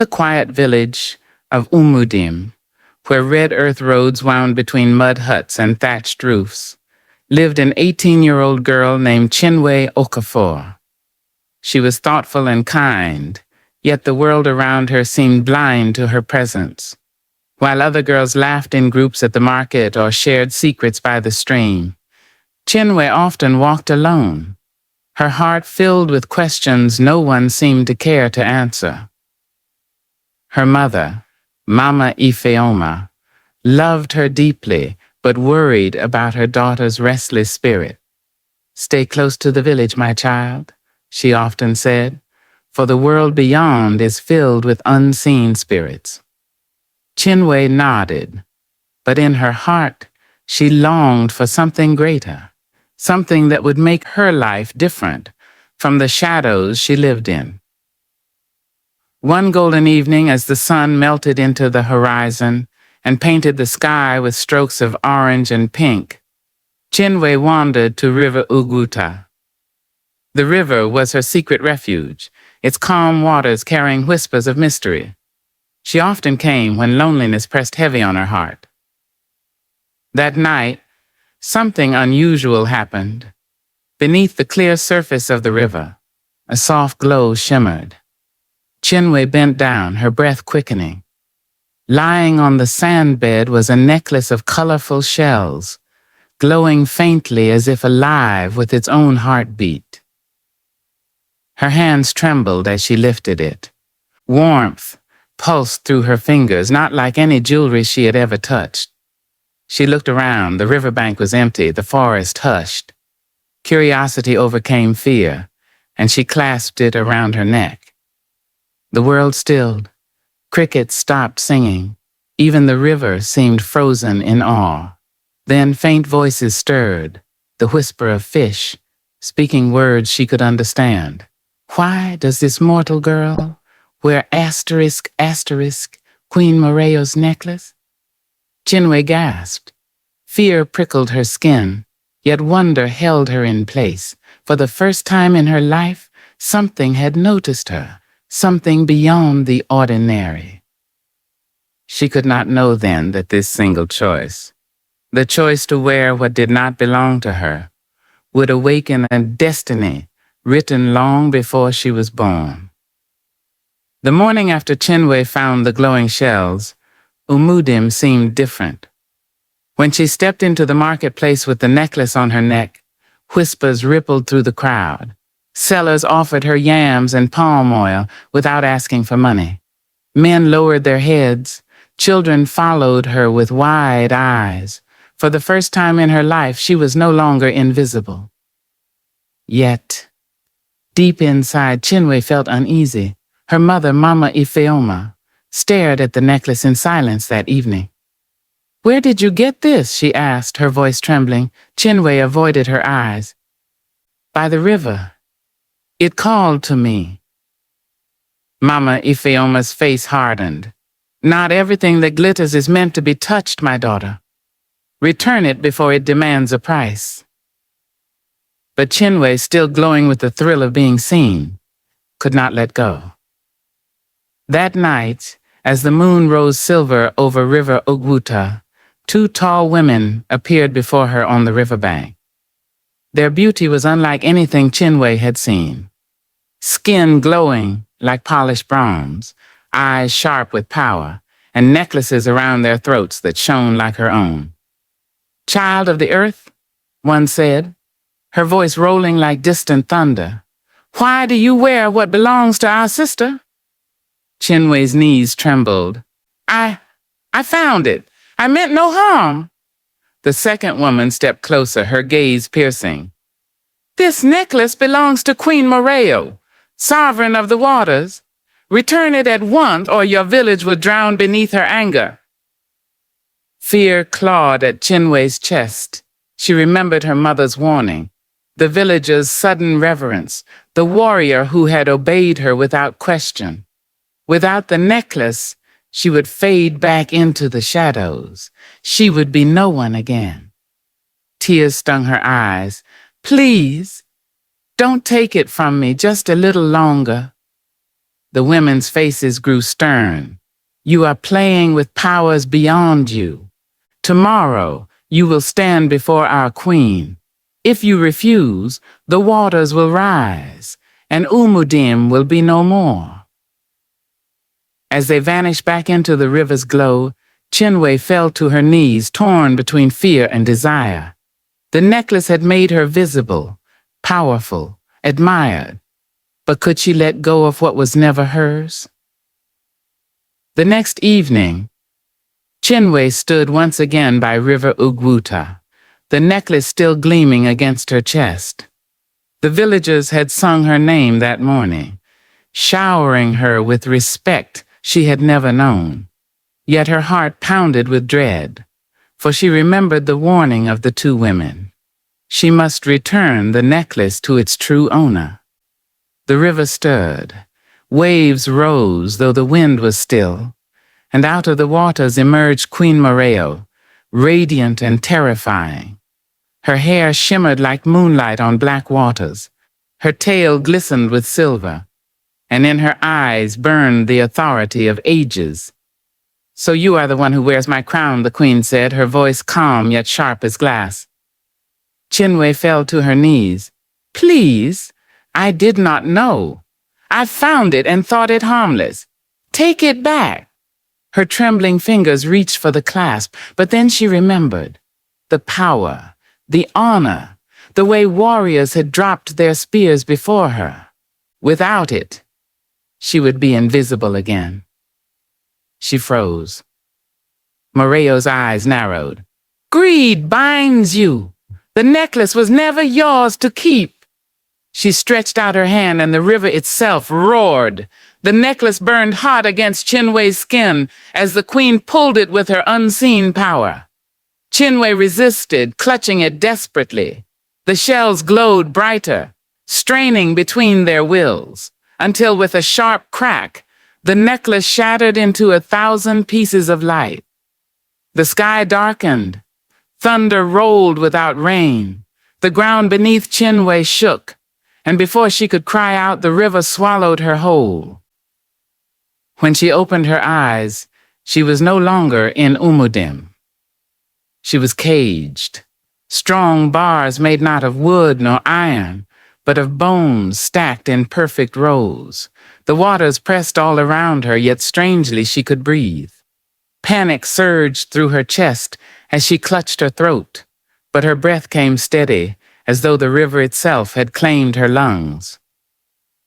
The quiet village of Umudim, where red earth roads wound between mud huts and thatched roofs, lived an 18-year-old girl named Chinwe Okafor. She was thoughtful and kind, yet the world around her seemed blind to her presence. While other girls laughed in groups at the market or shared secrets by the stream, Chinwe often walked alone, her heart filled with questions no one seemed to care to answer. Her mother, Mama Ifeoma, loved her deeply, but worried about her daughter's restless spirit. "Stay close to the village, my child," she often said, "for the world beyond is filled with unseen spirits." Chinwe nodded, but in her heart, she longed for something greater, something that would make her life different from the shadows she lived in. One golden evening, as the sun melted into the horizon and painted the sky with strokes of orange and pink, Chinwe wandered to River Ugwuta. The river was her secret refuge, its calm waters carrying whispers of mystery. She often came when loneliness pressed heavy on her heart. That night, something unusual happened. Beneath the clear surface of the river, a soft glow shimmered. Chinwe bent down, her breath quickening. Lying on the sand bed was a necklace of colorful shells, glowing faintly as if alive with its own heartbeat. Her hands trembled as she lifted it. Warmth pulsed through her fingers, not like any jewelry she had ever touched. She looked around. The riverbank was empty, the forest hushed. Curiosity overcame fear, and she clasped it around her neck. The world stilled. Crickets stopped singing. Even the river seemed frozen in awe. Then faint voices stirred, the whisper of fish, speaking words she could understand. "Why does this mortal girl wear asterisk, Queen Morayo's necklace?" Chinwe gasped. Fear prickled her skin, yet wonder held her in place. For the first time in her life, something had noticed her, something beyond the ordinary. She could not know then that this single choice, the choice to wear what did not belong to her, would awaken a destiny written long before she was born. The morning after Chinwe found the glowing shells, Umudim seemed different. When she stepped into the marketplace with the necklace on her neck, whispers rippled through the crowd. Sellers offered her yams and palm oil without asking for money. Men lowered their heads. Children followed her with wide eyes. For the first time in her life, she was no longer invisible. Yet, deep inside, Chinwe felt uneasy. Her mother, Mama Ifeoma, stared at the necklace in silence that evening. "Where did you get this?" she asked, her voice trembling. Chinwe avoided her eyes. "By the river. It called to me." Mama Ifeoma's face hardened. "Not everything that glitters is meant to be touched, my daughter. Return it before it demands a price." But Chinwe, still glowing with the thrill of being seen, could not let go. That night, as the moon rose silver over River Ugwuta, two tall women appeared before her on the riverbank. Their beauty was unlike anything Chinwe had seen. Skin glowing like polished bronze, eyes sharp with power, and necklaces around their throats that shone like her own. "Child of the earth," one said, her voice rolling like distant thunder, "why do you wear what belongs to our sister?" Chinwe's knees trembled. I found it. I meant no harm." The second woman stepped closer, her gaze piercing. "This necklace belongs to Queen Morayo, sovereign of the waters. Return it at once, or your village will drown beneath her anger." Fear clawed at Chinwe's chest. She remembered her mother's warning, the villager's sudden reverence, the warrior who had obeyed her without question. Without the necklace, she would fade back into the shadows. She would be no one again. Tears stung her eyes. "Please, don't take it from me just a little longer." The women's faces grew stern. You are playing with powers beyond you. Tomorrow, you will stand before our queen. If you refuse, the waters will rise, and Umudim will be no more. As they vanished back into the river's glow, Chinwe fell to her knees, torn between fear and desire. The necklace had made her visible, powerful, admired. But could she let go of what was never hers? The next evening, Chinwe stood once again by River Ugwuta, the necklace still gleaming against her chest. The villagers had sung her name that morning, showering her with respect she had never known. Yet her heart pounded with dread, for she remembered the warning of the two women. She must return the necklace to its true owner. The river stirred. Waves rose, though the wind was still, and out of the waters emerged Queen Morayo, radiant and terrifying. Her hair shimmered like moonlight on black waters. Her tail glistened with silver, and in her eyes burned the authority of ages. "So you are the one who wears my crown," the queen said, her voice calm yet sharp as glass. Chinwe fell to her knees. "Please, I did not know. I found it and thought it harmless. Take it back." Her trembling fingers reached for the clasp, but then she remembered. The power, the honor, the way warriors had dropped their spears before her. Without it, she would be invisible again. She froze. Morayo's eyes narrowed. "Greed binds you. The necklace was never yours to keep." She stretched out her hand and the river itself roared. The necklace burned hot against Chinwe's skin as the queen pulled it with her unseen power. Chinwe resisted, clutching it desperately. The shells glowed brighter, straining between their wills, until with a sharp crack, the necklace shattered into 1,000 pieces of light. The sky darkened. Thunder rolled without rain. The ground beneath Chinwe shook, and before she could cry out, the river swallowed her whole. When she opened her eyes, she was no longer in Umudim. She was caged. Strong bars made not of wood nor iron, but of bones stacked in perfect rows. The waters pressed all around her, yet strangely she could breathe. Panic surged through her chest as she clutched her throat, but her breath came steady, as though the river itself had claimed her lungs.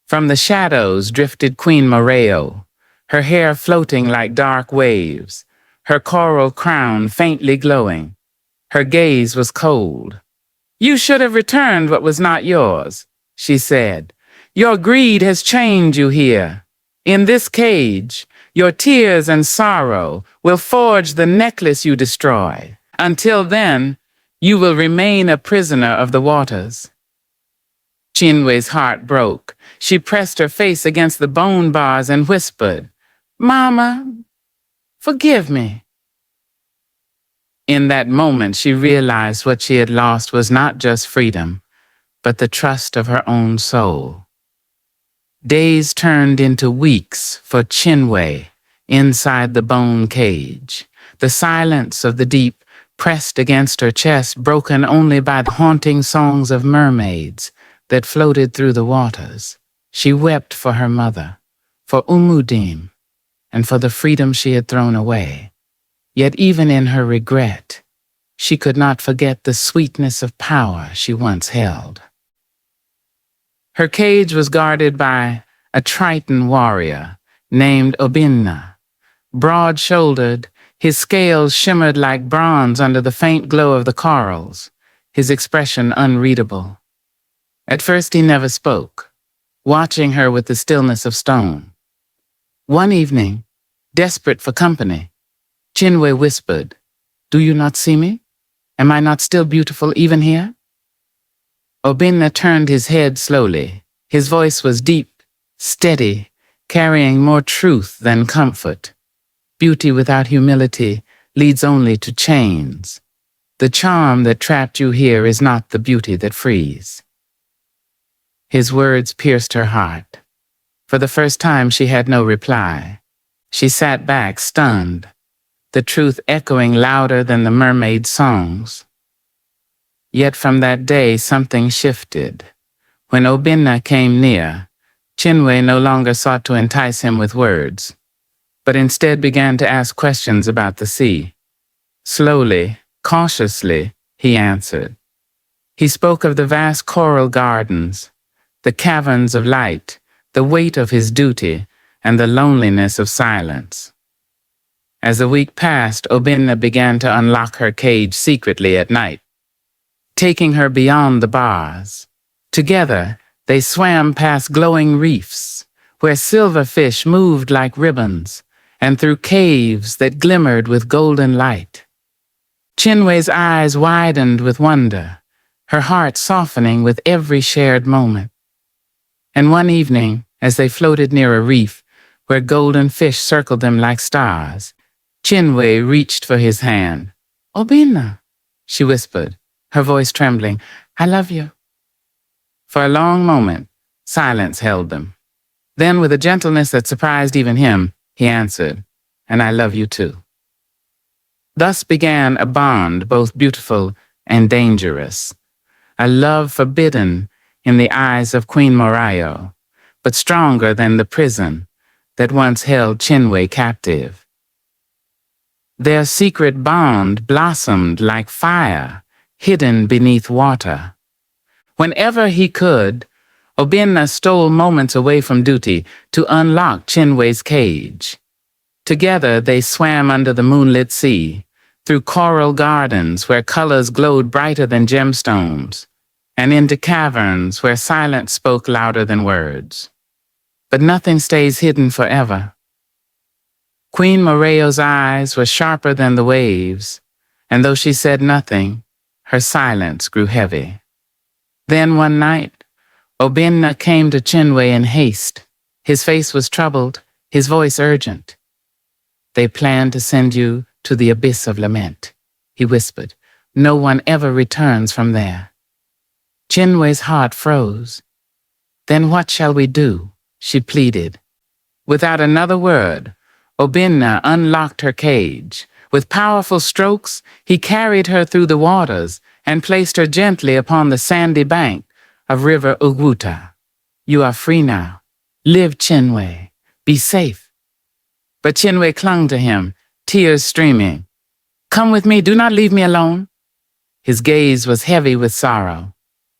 From the shadows drifted Queen Morayo, her hair floating like dark waves, her coral crown faintly glowing. Her gaze was cold. "You should have returned what was not yours," she said. "Your greed has chained you here. In this cage, your tears and sorrow will forge the necklace you destroy. Until then, you will remain a prisoner of the waters." Chinwe's heart broke. She pressed her face against the bone bars and whispered, "Mama, forgive me." In that moment, she realized what she had lost was not just freedom, but the trust of her own soul. Days turned into weeks for Chinwe inside the bone cage. The silence of the deep pressed against her chest, broken only by the haunting songs of mermaids that floated through the waters. She wept for her mother, for Umudim, and for the freedom she had thrown away. Yet even in her regret, she could not forget the sweetness of power she once held. Her cage was guarded by a Triton warrior named Obinna. Broad-shouldered, his scales shimmered like bronze under the faint glow of the corals, his expression unreadable. At first he never spoke, watching her with the stillness of stone. One evening, desperate for company, Chinwe whispered, "Do you not see me? Am I not still beautiful even here?" Obinna turned his head slowly. His voice was deep, steady, carrying more truth than comfort. "Beauty without humility leads only to chains. The charm that trapped you here is not the beauty that frees." His words pierced her heart. For the first time, she had no reply. She sat back, stunned, the truth echoing louder than the mermaid songs. Yet from that day, something shifted. When Obinna came near, Chinwe no longer sought to entice him with words, but instead began to ask questions about the sea. Slowly, cautiously, he answered. He spoke of the vast coral gardens, the caverns of light, the weight of his duty, and the loneliness of silence. As the week passed, Obinna began to unlock her cage secretly at night, taking her beyond the bars. Together, they swam past glowing reefs, where silverfish moved like ribbons, and through caves that glimmered with golden light. Chinwe's eyes widened with wonder, her heart softening with every shared moment. And one evening, as they floated near a reef where golden fish circled them like stars, Chinwe reached for his hand. "Obinna," she whispered, her voice trembling, "I love you." For a long moment, silence held them. Then, with a gentleness that surprised even him, he answered, "And I love you too." Thus began a bond both beautiful and dangerous, a love forbidden in the eyes of Queen Morayo, but stronger than the prison that once held Chinwe captive. Their secret bond blossomed like fire, hidden beneath water. Whenever he could, Obinna stole moments away from duty to unlock Chinwe's cage. Together they swam under the moonlit sea, through coral gardens where colors glowed brighter than gemstones, and into caverns where silence spoke louder than words. But nothing stays hidden forever. Queen Morayo's eyes were sharper than the waves, and though she said nothing, her silence grew heavy. Then one night, Obinna came to Chinwe in haste. His face was troubled, his voice urgent. "They plan to send you to the abyss of lament," he whispered. "No one ever returns from there." Chinwe's heart froze. "Then what shall we do?" she pleaded. Without another word, Obinna unlocked her cage. With powerful strokes, he carried her through the waters and placed her gently upon the sandy bank of River Ugwuta. "You are free now. Live, Chinwe. Be safe." But Chinwe clung to him, tears streaming. "Come with me. Do not leave me alone." His gaze was heavy with sorrow.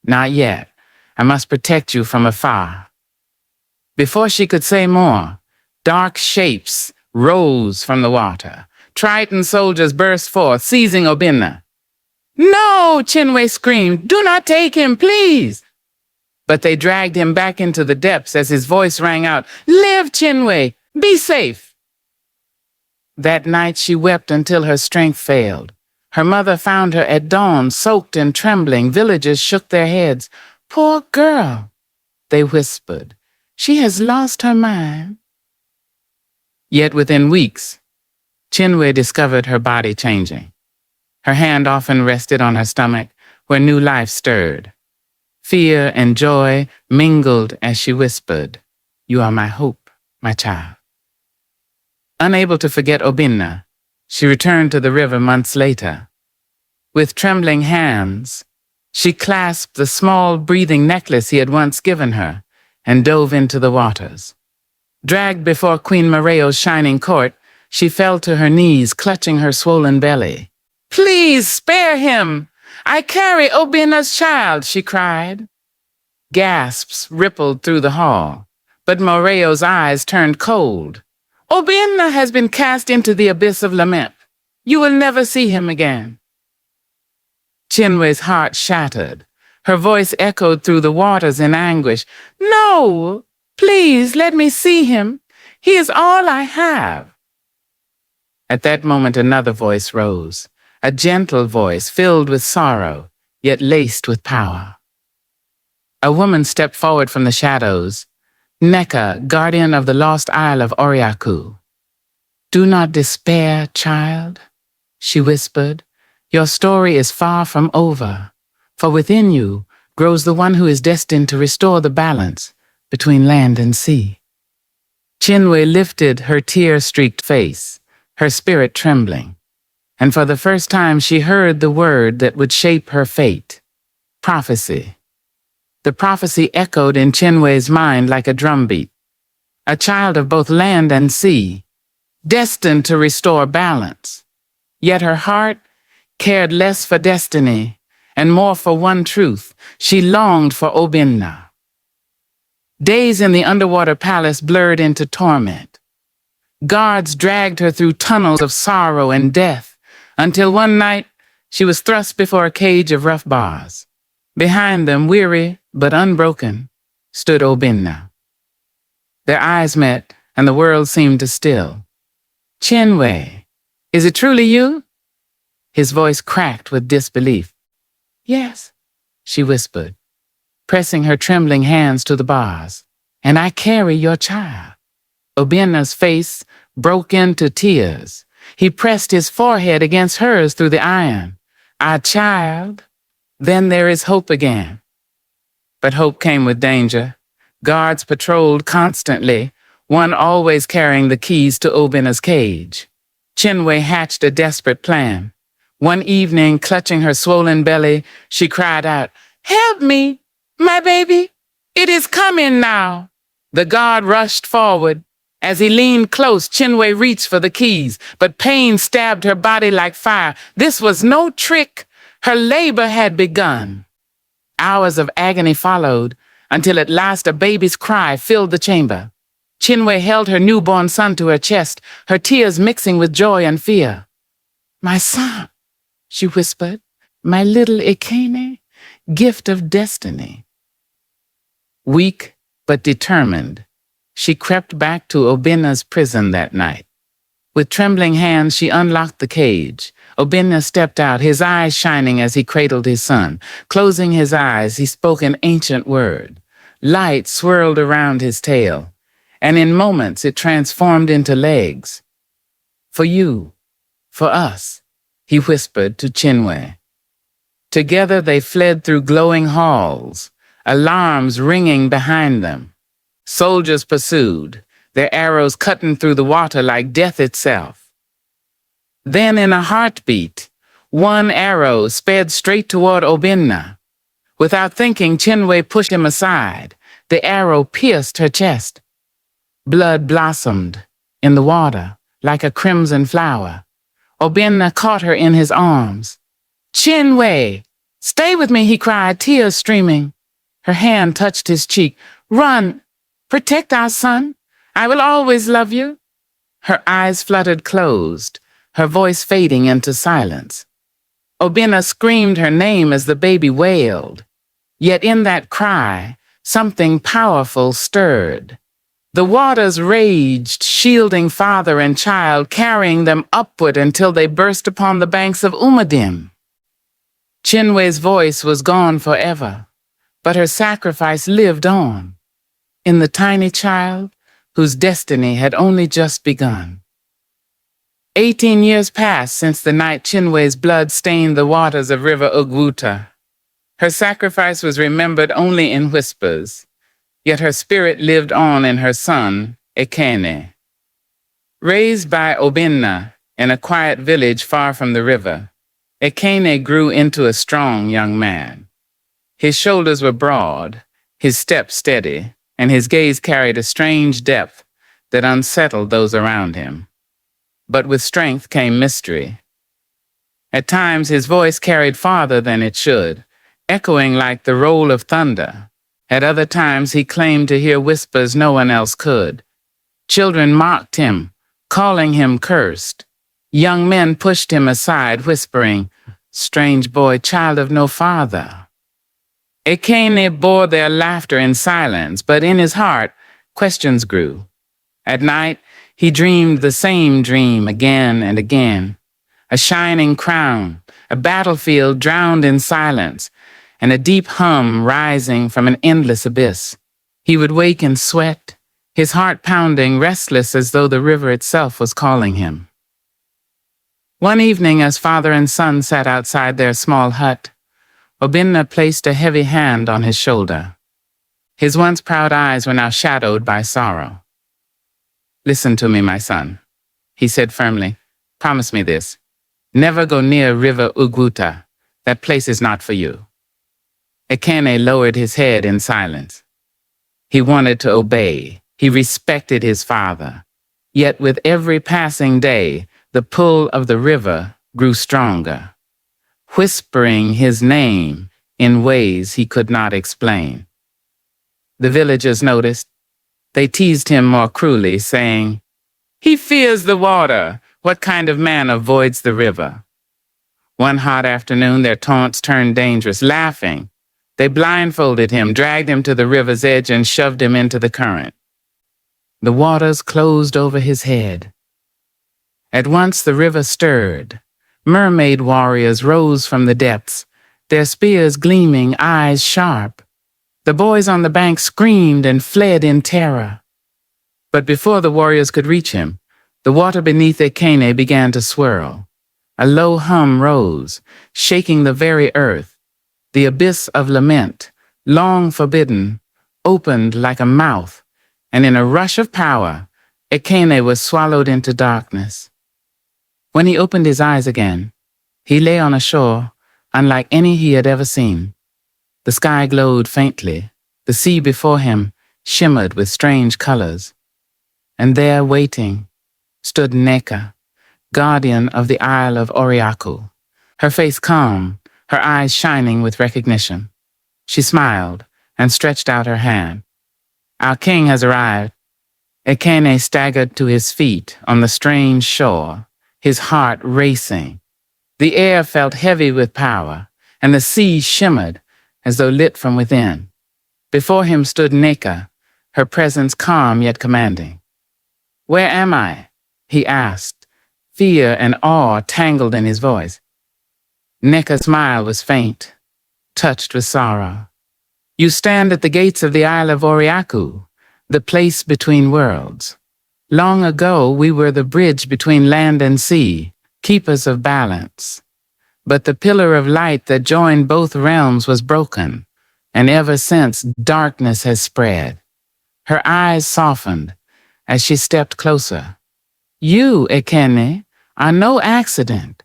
"Not yet. I must protect you from afar." Before she could say more, dark shapes rose from the water. Triton soldiers burst forth, seizing Obinna. "No!" Chinwe screamed. "Do not take him, please!" But they dragged him back into the depths as his voice rang out, "Live, Chinwe! Be safe!" That night she wept until her strength failed. Her mother found her at dawn, soaked and trembling. Villagers shook their heads. "Poor girl," they whispered. "She has lost her mind." Yet within weeks, Chinwe discovered her body changing. Her hand often rested on her stomach, where new life stirred. Fear and joy mingled as she whispered, "You are my hope, my child." Unable to forget Obinna, she returned to the river months later. With trembling hands, she clasped the small breathing necklace he had once given her and dove into the waters. Dragged before Queen Morayo's shining court, she fell to her knees, clutching her swollen belly. "Please spare him! I carry Obinna's child," she cried. Gasps rippled through the hall, but Morayo's eyes turned cold. "Obinna has been cast into the abyss of lament. You will never see him again." Chinwe's heart shattered. Her voice echoed through the waters in anguish. "No! Please let me see him. He is all I have." At that moment another voice rose, a gentle voice filled with sorrow, yet laced with power. A woman stepped forward from the shadows, Neka, guardian of the lost isle of Oriaku. "Do not despair, child," she whispered. "Your story is far from over, for within you grows the one who is destined to restore the balance between land and sea." Chinwe lifted her tear-streaked face, her spirit trembling, and for the first time she heard the word that would shape her fate: prophecy. The prophecy echoed in Chinwe's mind like a drumbeat. A child of both land and sea, destined to restore balance. Yet her heart cared less for destiny and more for one truth. She longed for Obinna. Days in the underwater palace blurred into torment. Guards dragged her through tunnels of sorrow and death, until one night she was thrust before a cage of rough bars. Behind them, weary but unbroken, stood Obinna. Their eyes met, and the world seemed to still. "Chinwe, is it truly you?" His voice cracked with disbelief. "Yes," she whispered, pressing her trembling hands to the bars. "And I carry your child." Obinna's face broke into tears. He pressed his forehead against hers through the iron. "Our child? Then there is hope again." But hope came with danger. Guards patrolled constantly, one always carrying the keys to Obinna's cage. Chinwe hatched a desperate plan. One evening, clutching her swollen belly, she cried out, "Help me, my baby! It is coming now!" The guard rushed forward. As he leaned close, Chinwe reached for the keys, but pain stabbed her body like fire. This was no trick. Her labor had begun. Hours of agony followed, until at last a baby's cry filled the chamber. Chinwe held her newborn son to her chest, her tears mixing with joy and fear. "My son," she whispered, "my little Ekene, gift of destiny." Weak but determined, she crept back to Obinna's prison that night. With trembling hands, she unlocked the cage. Obinna stepped out, his eyes shining as he cradled his son. Closing his eyes, he spoke an ancient word. Light swirled around his tail, and in moments it transformed into legs. "For you, for us," he whispered to Chinwe. Together they fled through glowing halls, alarms ringing behind them. Soldiers pursued, their arrows cutting through the water like death itself. Then in a heartbeat, one arrow sped straight toward Obinna. Without thinking, Chinwe pushed him aside. The arrow pierced her chest. Blood blossomed in the water like a crimson flower. Obinna caught her in his arms. "Chinwe, stay with me," he cried, tears streaming. Her hand touched his cheek. "Run, protect our son. I will always love you." Her eyes fluttered closed, her voice fading into silence. Obinna screamed her name as the baby wailed. Yet in that cry, something powerful stirred. The waters raged, shielding father and child, carrying them upward until they burst upon the banks of Umudim. Chinwe's voice was gone forever, but her sacrifice lived on, in the tiny child whose destiny had only just begun. 18 years passed since the night Chinwe's blood stained the waters of River Ugwuta. Her sacrifice was remembered only in whispers, yet her spirit lived on in her son, Ekene. Raised by Obinna in a quiet village far from the river, Ekene grew into a strong young man. His shoulders were broad, his step steady, and his gaze carried a strange depth that unsettled those around him. But with strength came mystery. At times his voice carried farther than it should, echoing like the roll of thunder. At other times he claimed to hear whispers no one else could. Children mocked him, calling him cursed. Young men pushed him aside, whispering, "Strange boy, child of no father." Ekene bore their laughter in silence, but in his heart, questions grew. At night, he dreamed the same dream again and again. A shining crown, a battlefield drowned in silence, and a deep hum rising from an endless abyss. He would wake in sweat, his heart pounding, restless as though the river itself was calling him. One evening, as father and son sat outside their small hut, Obinna placed a heavy hand on his shoulder. His once proud eyes were now shadowed by sorrow. Listen to me, my son, he said firmly. Promise me this. Never go near River Ugwuta. That place is not for you. Ekene lowered his head in silence. He wanted to obey. He respected his father. Yet with every passing day, the pull of the river grew stronger, whispering his name in ways he could not explain. The villagers noticed. They teased him more cruelly, saying, "He fears the water. What kind of man avoids the river?" One hot afternoon, their taunts turned dangerous. Laughing, they blindfolded him, dragged him to the river's edge, and shoved him into the current. The waters closed over his head. At once the river stirred. Mermaid warriors rose from the depths, their spears gleaming, eyes sharp. The boys on the bank screamed and fled in terror. But before the warriors could reach him, the water beneath Ekene began to swirl. A low hum rose, shaking the very earth. The abyss of lament, long forbidden, opened like a mouth, and in a rush of power, Ekene was swallowed into darkness. When he opened his eyes again, he lay on a shore unlike any he had ever seen. The sky glowed faintly. The sea before him shimmered with strange colors. And there, waiting, stood Neka, guardian of the Isle of Oriaku, her face calm, her eyes shining with recognition. She smiled and stretched out her hand. "Our king has arrived." Ekene staggered to his feet on the strange shore, his heart racing. The air felt heavy with power, and the sea shimmered as though lit from within. Before him stood Neka, her presence calm yet commanding. "Where am I?" he asked, fear and awe tangled in his voice. Neka's smile was faint, touched with sorrow. "You stand at the gates of the Isle of Oriaku, the place between worlds. Long ago we were the bridge between land and sea, keepers of balance. But the pillar of light that joined both realms was broken, and ever since darkness has spread." Her eyes softened as she stepped closer. "You, Ekene, are no accident.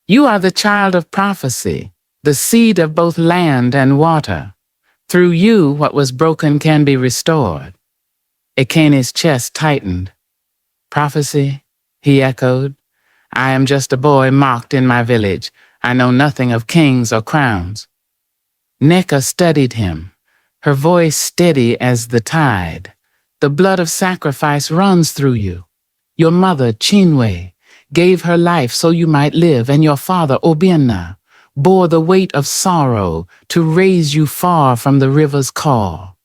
You are the child of prophecy, the seed of both land and water. Through you, what was broken can be restored." Ekene's chest tightened. "Prophecy?" he echoed. "I am just a boy mocked in my village. I know nothing of kings or crowns." Neka studied him, her voice steady as the tide. "The blood of sacrifice runs through you. Your mother, Chinwe, gave her life so you might live, and your father, Obinna, bore the weight of sorrow to raise you far from the river's call.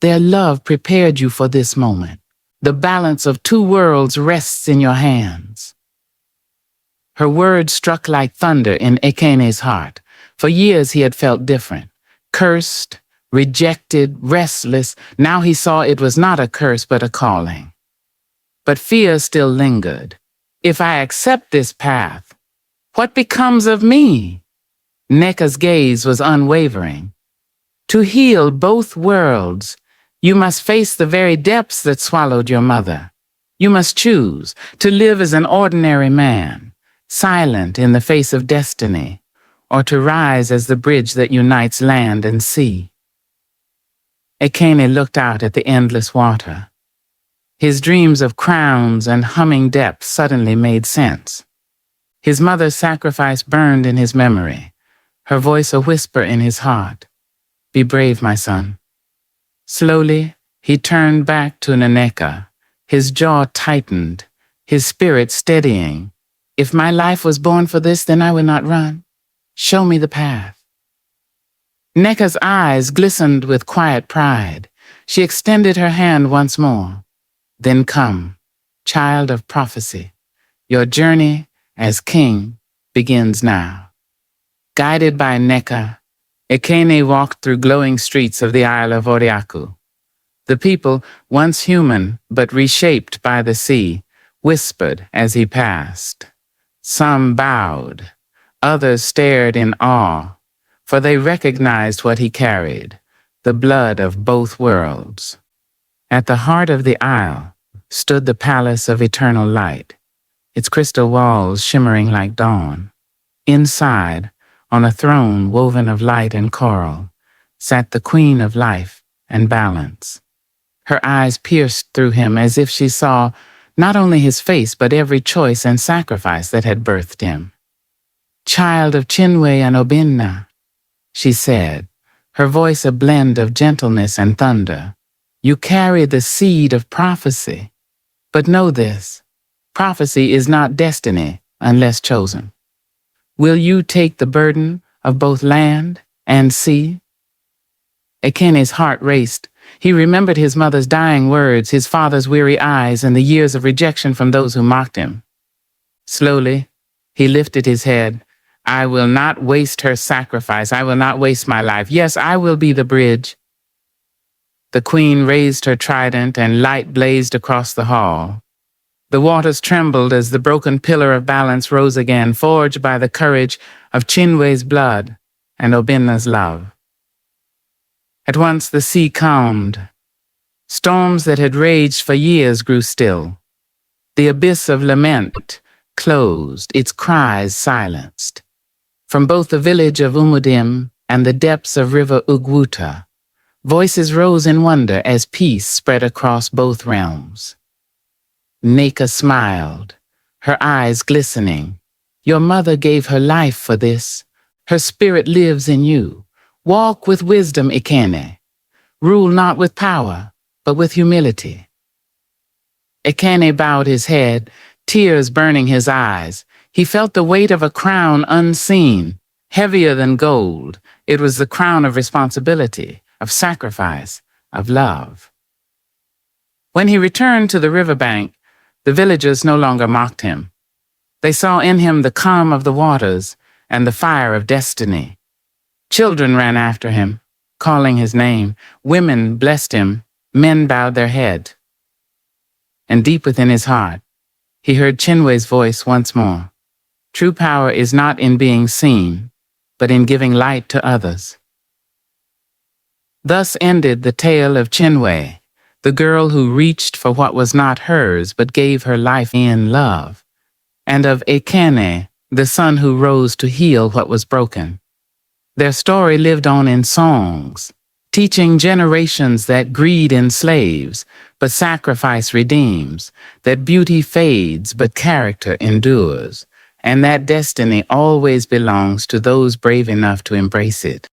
Their love prepared you for this moment. The balance of two worlds rests in your hands." Her words struck like thunder in Ekene's heart. For years he had felt different, cursed, rejected, restless. Now he saw it was not a curse but a calling. But fear still lingered. If I accept this path, what becomes of me? Neka's gaze was unwavering. To heal both worlds, you must face the very depths that swallowed your mother. You must choose to live as an ordinary man, silent in the face of destiny, or to rise as the bridge that unites land and sea. Ekene looked out at the endless water. His dreams of crowns and humming depths suddenly made sense. His mother's sacrifice burned in his memory, her voice a whisper in his heart. "Be brave, my son." Slowly, he turned back to Neka, his jaw tightened, his spirit steadying. "If my life was born for this, then I would not run. Show me the path." Neka's eyes glistened with quiet pride. She extended her hand once more. "Then come, child of prophecy. Your journey as king begins now." Guided by Neka, Ekene walked through glowing streets of the Isle of Oriaku. The people, once human but reshaped by the sea, whispered as he passed. Some bowed, others stared in awe, for they recognized what he carried, the blood of both worlds. At the heart of the isle, stood the palace of eternal light, its crystal walls shimmering like dawn. Inside, on a throne woven of light and coral, sat the Queen of Life and Balance. Her eyes pierced through him as if she saw not only his face but every choice and sacrifice that had birthed him. "Child of Chinwe and Obinna," she said, her voice a blend of gentleness and thunder, "you carry the seed of prophecy. But know this, prophecy is not destiny unless chosen. Will you take the burden of both land and sea?" Ekene's heart raced. He remembered his mother's dying words, his father's weary eyes, and the years of rejection from those who mocked him. Slowly, he lifted his head. "I will not waste her sacrifice. I will not waste my life. Yes, I will be the bridge." The queen raised her trident and light blazed across the hall. The waters trembled as the broken pillar of balance rose again, forged by the courage of Chinwe's blood and Obinna's love. At once the sea calmed. Storms that had raged for years grew still. The abyss of lament closed, its cries silenced. From both the village of Umudim and the depths of River Ugwuta, voices rose in wonder as peace spread across both realms. Neka smiled, her eyes glistening. "Your mother gave her life for this. Her spirit lives in you. Walk with wisdom, Ekene. Rule not with power, but with humility." Ekene bowed his head, tears burning his eyes. He felt the weight of a crown unseen, heavier than gold. It was the crown of responsibility, of sacrifice, of love. When he returned to the riverbank, the villagers no longer mocked him. They saw in him the calm of the waters and the fire of destiny. Children ran after him, calling his name. Women blessed him. Men bowed their head. And deep within his heart, he heard Chinwe's voice once more. True power is not in being seen, but in giving light to others. Thus ended the tale of Chinwe, the girl who reached for what was not hers but gave her life in love, and of Ekene, the son who rose to heal what was broken. Their story lived on in songs, teaching generations that greed enslaves, but sacrifice redeems, that beauty fades, but character endures, and that destiny always belongs to those brave enough to embrace it.